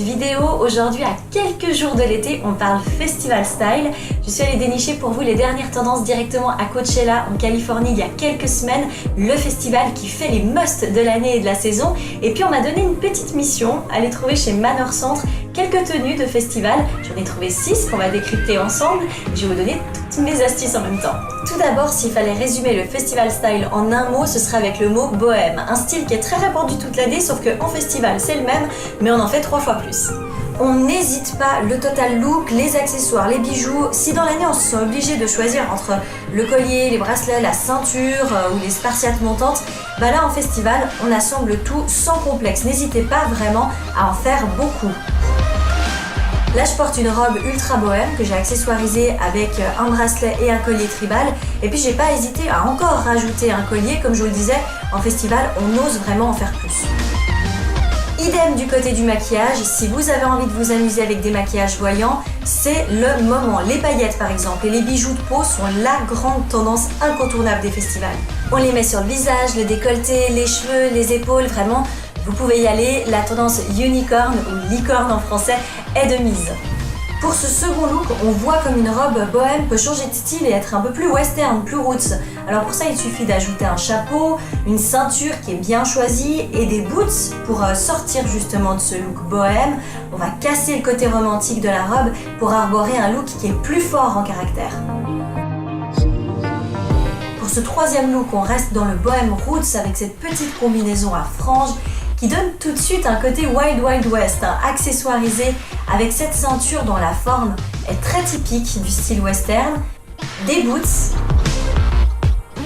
vidéo. Aujourd'hui, à quelques jours de l'été, on parle Festival Style. Je suis allée dénicher pour vous les dernières tendances directement à Coachella en Californie il y a quelques semaines, le festival qui fait les musts de l'année et de la saison. Et puis on m'a donné une petite mission, aller trouver chez Manor Centre quelques tenues de festival. J'en ai trouvé 6 qu'on va décrypter ensemble et je vais vous donner toutes mes astuces en même temps. Tout d'abord, s'il fallait résumer le Festival Style en un mot, ce serait avec le mot bohème. Un style qui est très répandu toute l'année, sauf qu'en festival c'est le même, mais on en fait 3 fois plus. On n'hésite pas, le total look, les accessoires, les bijoux. Si dans l'année on se sent obligé de choisir entre le collier, les bracelets, la ceinture ou les spartiates montantes, bah là en festival on assemble tout sans complexe. N'hésitez pas vraiment à en faire beaucoup. Là je porte une robe ultra bohème que j'ai accessoirisée avec un bracelet et un collier tribal. Et puis j'ai pas hésité à encore rajouter un collier. Comme je vous le disais, en festival on ose vraiment en faire plus. Idem du côté du maquillage, si vous avez envie de vous amuser avec des maquillages voyants, c'est le moment. Les paillettes par exemple et les bijoux de peau sont la grande tendance incontournable des festivals. On les met sur le visage, le décolleté, les cheveux, les épaules, vraiment, vous pouvez y aller. La tendance unicorn ou licorne en français est de mise. Pour ce second look, on voit comme une robe bohème peut changer de style et être un peu plus western, plus roots. Alors pour ça, il suffit d'ajouter un chapeau, une ceinture qui est bien choisie et des boots pour sortir justement de ce look bohème. On va casser le côté romantique de la robe pour arborer un look qui est plus fort en caractère. Pour ce troisième look, on reste dans le bohème roots avec cette petite combinaison à franges qui donne tout de suite un côté Wild Wild West, accessoirisé avec cette ceinture dont la forme est très typique du style western, des boots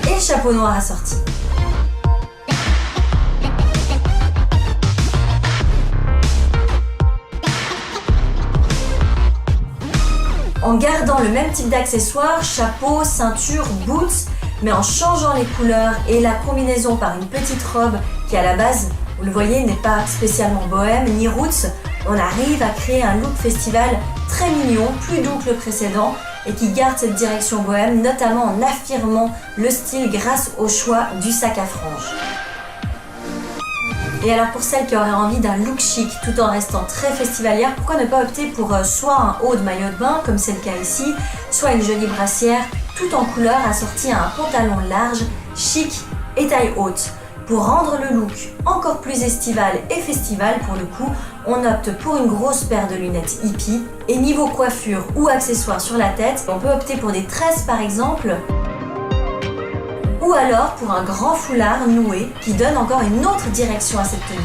et le chapeau noir assorti. En gardant le même type d'accessoires, chapeau, ceinture, boots, mais en changeant les couleurs et la combinaison par une petite robe qui à la base, vous le voyez, n'est pas spécialement bohème ni roots, on arrive à créer un look festival très mignon, plus doux que le précédent et qui garde cette direction bohème, notamment en affirmant le style grâce au choix du sac à franges. Et alors pour celles qui auraient envie d'un look chic tout en restant très festivalière, pourquoi ne pas opter pour soit un haut de maillot de bain comme c'est le cas ici, soit une jolie brassière tout en couleur assortie à un pantalon large, chic et taille haute. Pour rendre le look encore plus estival et festival pour le coup, on opte pour une grosse paire de lunettes hippie. Et niveau coiffure ou accessoires sur la tête, on peut opter pour des tresses par exemple, ou alors pour un grand foulard noué qui donne encore une autre direction à cette tenue.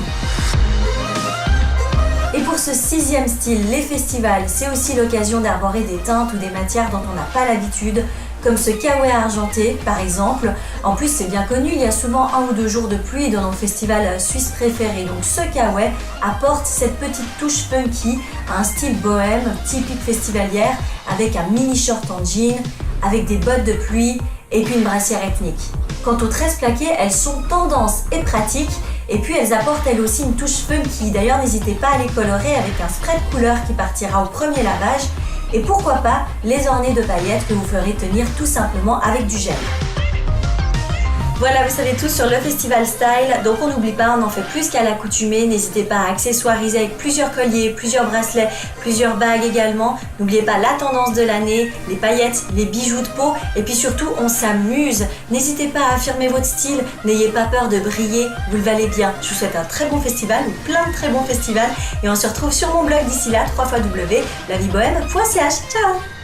Et pour ce 6e style, les festivals, c'est aussi l'occasion d'arborer des teintes ou des matières dont on n'a pas l'habitude, comme ce kawaii argenté par exemple. En plus c'est bien connu, il y a souvent 1 ou 2 jours de pluie dans nos festivals suisses préférés. Donc ce kawaii apporte cette petite touche funky à un style bohème typique festivalière avec un mini short en jean, avec des bottes de pluie et puis une brassière ethnique. Quant aux tresses plaquées, elles sont tendance et pratiques et puis elles apportent elles aussi une touche funky. D'ailleurs n'hésitez pas à les colorer avec un spray de couleur qui partira au premier lavage. Et pourquoi pas les orner de paillettes que vous ferez tenir tout simplement avec du gel. Voilà, vous savez tout sur le Festival Style, donc on n'oublie pas, on en fait plus qu'à l'accoutumée. N'hésitez pas à accessoiriser avec plusieurs colliers, plusieurs bracelets, plusieurs bagues également. N'oubliez pas la tendance de l'année, les paillettes, les bijoux de peau et puis surtout on s'amuse. N'hésitez pas à affirmer votre style, n'ayez pas peur de briller, vous le valez bien. Je vous souhaite un très bon festival ou plein de très bons festivals et on se retrouve sur mon blog d'ici là, www.laviebohème.ch. Ciao!